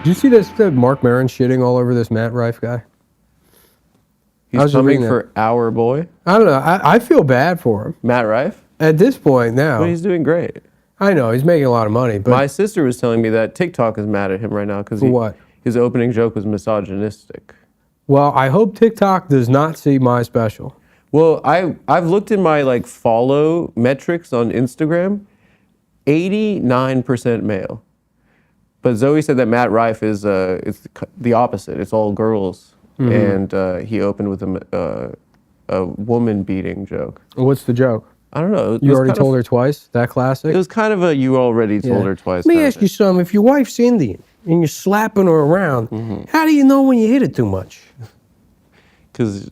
Did you see this? Mark Maron shitting all over this Matt Rife guy. He's coming for our boy. I don't know. I feel bad for him. Matt Rife? At this point now. Well, he's doing great. I know he's making a lot of money. But my sister was telling me that TikTok is mad at him right now because his opening joke was misogynistic. Well, I hope TikTok does not see my special. Well, I've looked in my follow metrics on Instagram. 89% male. But Zoe said that Matt Rife is it's the opposite. It's all girls, and he opened with a woman beating joke. What's the joke? I don't know. You already told her twice? That classic? It was kind of a you already told her twice. Let me ask you something. If your wife's Indian and you're slapping her around, how do you know when you hit it too much? Because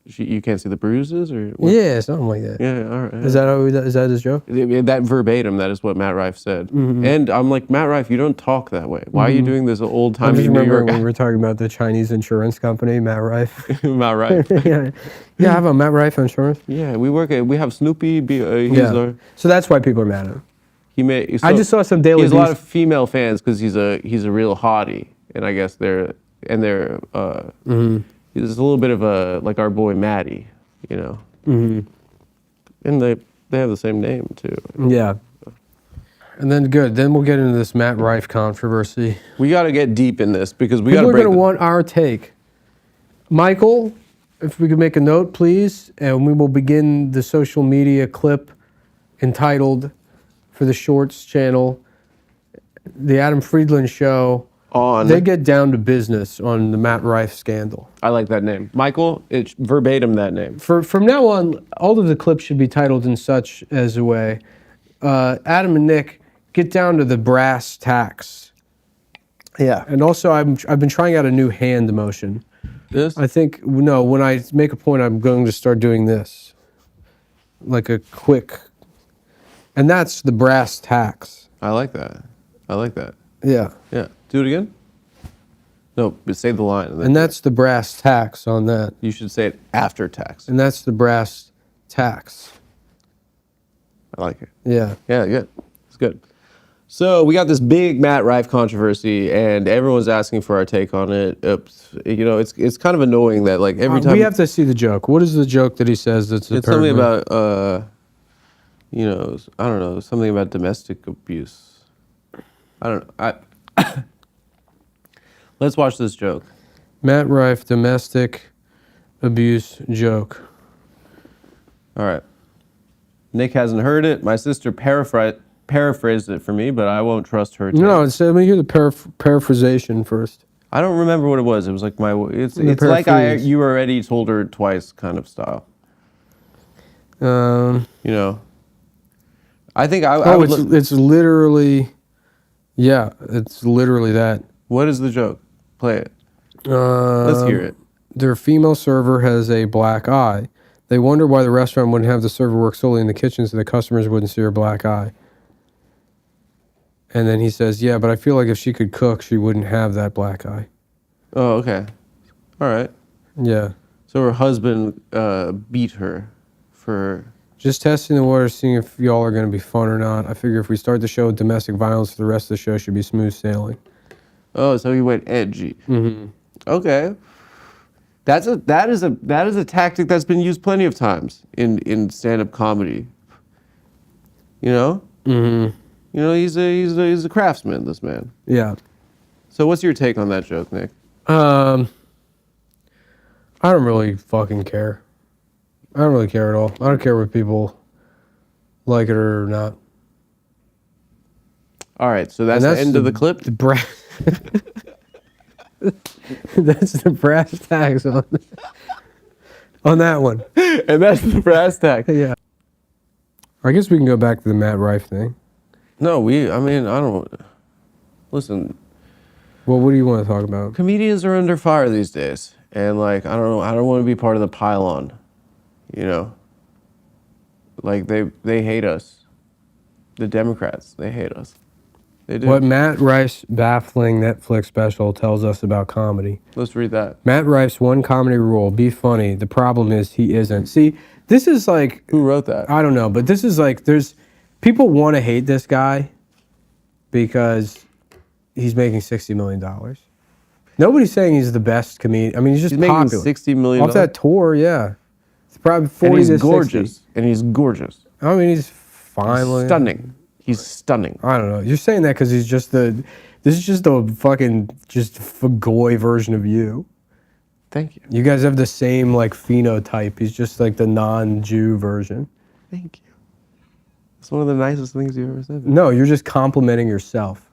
you can't see the bruises, or what? Yeah, something like that. Yeah, all right. Is that his joke? That verbatim, that is what Matt Rife said. And I'm like, Matt Rife, you don't talk that way. Why are you doing this old-timey New York? When we were talking about the Chinese insurance company, Matt Rife. Matt Rife. yeah, I have a Matt Rife insurance. Yeah, we have Snoopy. So that's why people are mad at him. I just saw some daily. He has a lot of female fans because he's a real hottie, and I guess they're he's a little bit of like our boy Maddie, you know. And they have the same name too. Yeah. And then then we'll get into this Matt Rife controversy. We got to get deep in this because we got to break. People are going to want our take. Michael, if we could make a note, please, and we will begin the social media clip entitled for the Shorts channel, The Adam Friedland Show. They get down to business on the Matt Rife scandal. I like that name. Michael, it's verbatim that name. From now on, all of the clips should be titled in such as a way. Adam and Nick get down to the brass tacks. Yeah. And also, I've been trying out a new hand motion. This? I think, no, when I make a point, I'm going to start doing this. Like a quick, and that's the brass tacks. I like that. Yeah. Yeah. Do it again? No, but say the line. And that's the brass tacks on that. You should say it after tax. And that's the brass tacks. I like it. Yeah. Yeah, good. It's good. So we got this big Matt Rife controversy, and everyone's asking for our take on it. You know, it's kind of annoying that every time we have to see the joke. What is the joke that he says that's it's something about you know, I don't know, something about domestic abuse. I don't know. Let's watch this joke. Matt Rife domestic abuse joke. All right. Nick hasn't heard it. My sister paraphrased it for me, but I won't trust her. No, let me hear the paraphrasation first. I don't remember what it was. It was like it's like you already told her twice kind of style. You know. I think it's literally, yeah, it's literally that. What is the joke? Play it. Let's hear it. Their female server has a black eye. They wonder why the restaurant wouldn't have the server work solely in the kitchen so the customers wouldn't see her black eye. And then he says, yeah, but I feel like if she could cook, she wouldn't have that black eye. Oh, okay. All right. Yeah. So her husband beat her for... Just testing the water, seeing if y'all are going to be fun or not. I figure if we start the show with domestic violence, the rest of the show should be smooth sailing. Oh, so he went edgy. Mm-hmm. Okay. That is a tactic that's been used plenty of times in stand-up comedy. You know? Mm-hmm. You know, he's a craftsman, this man. Yeah. So what's your take on that joke, Nick? I don't really fucking care. I don't really care at all. I don't care if people like it or not. All right, so that's the end of the clip? That's the brass tacks on that one. And that's the brass tack. Yeah. I guess we can go back to the Matt Rife thing. No, I don't... Listen. Well, what do you want to talk about? Comedians are under fire these days. And, I don't want to be part of the pylon. You know? They hate us. The Democrats, they hate us. They do. What Matt Rife's baffling Netflix special tells us about comedy. Let's read that. Matt Rife's one comedy rule, be funny. The problem is he isn't. See, this is like... Who wrote that? I don't know, but this is like, people want to hate this guy because he's making $60 million. Nobody's saying he's the best comedian. I mean, he's just He's making popular. $60 million Off that tour, yeah. It's probably 40 and he's to gorgeous. 60. And he's gorgeous. I mean, he's fine. He's stunning. He's stunning. I don't know. You're saying that because he's just this is just a fucking just Fagoy version of you. Thank you. You guys have the same like phenotype. He's just like the non-Jew version. Thank you. It's one of the nicest things you've ever said. No, you're just complimenting yourself.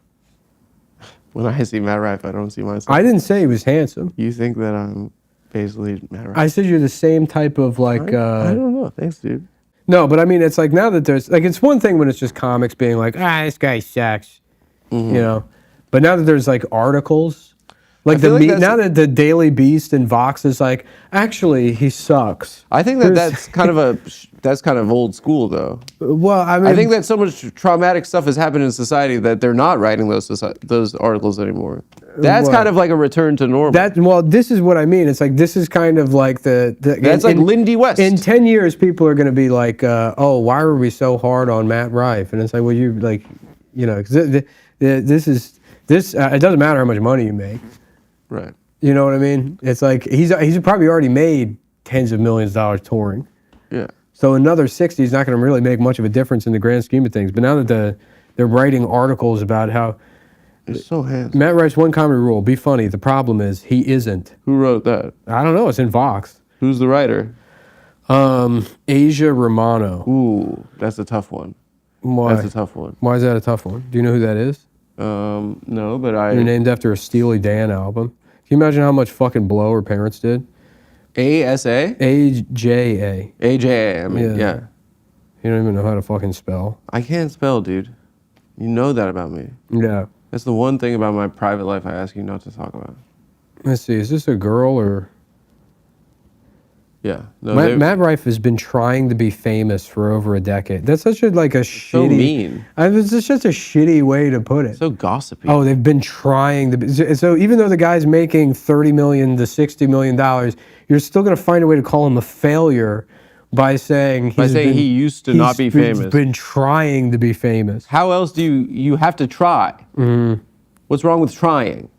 When I see Matt Rife, I don't see myself. I didn't say he was handsome. You think that I'm basically Matt Rife? I said you're the same type of like. I don't know. Thanks, dude. No, but I mean, it's like now that there's like, it's one thing when it's just comics being like, this guy sucks, you know. But now that there's like articles, like now that the Daily Beast and Vox is like, actually, he sucks. I think that that's kind of old school though. Well, I mean, I think that so much traumatic stuff has happened in society that they're not writing those articles anymore. That's kind of like a return to normal. This is what I mean. It's like this is kind of like that's like Lindy West. In 10 years, people are going to be like, oh, why were we so hard on Matt Rife? And it's like, well, you like, you know, 'cause this is. It doesn't matter how much money you make. Right. You know what I mean? It's like he's probably already made tens of millions of dollars touring. Yeah. So another 60 is not going to really make much of a difference in the grand scheme of things. But now that they're writing articles about how it's so handsome. Matt Rife's one comedy rule: be funny. The problem is he isn't. Who wrote that? I don't know. It's in Vox. Who's the writer? Asia Romano. Ooh, that's a tough one. Why? That's a tough one. Why is that a tough one? Do you know who that is? No, but They're named after a Steely Dan album. Can you imagine how much fucking blow her parents did? ASA? AJA. AJA, I mean, yeah. You don't even know how to fucking spell. I can't spell, dude. You know that about me. Yeah. That's the one thing about my private life I ask you not to talk about. Let's see, is this a girl or... Yeah. No, Matt Rife has been trying to be famous for over a decade. That's such a shitty... So mean. It's just a shitty way to put it. So gossipy. Oh, they've been trying to be... So even though the guy's making $30 million to $60 million, you're still going to find a way to call him a failure by saying he used to not be famous. He's been trying to be famous. How else do you have to try? Mm-hmm. What's wrong with trying?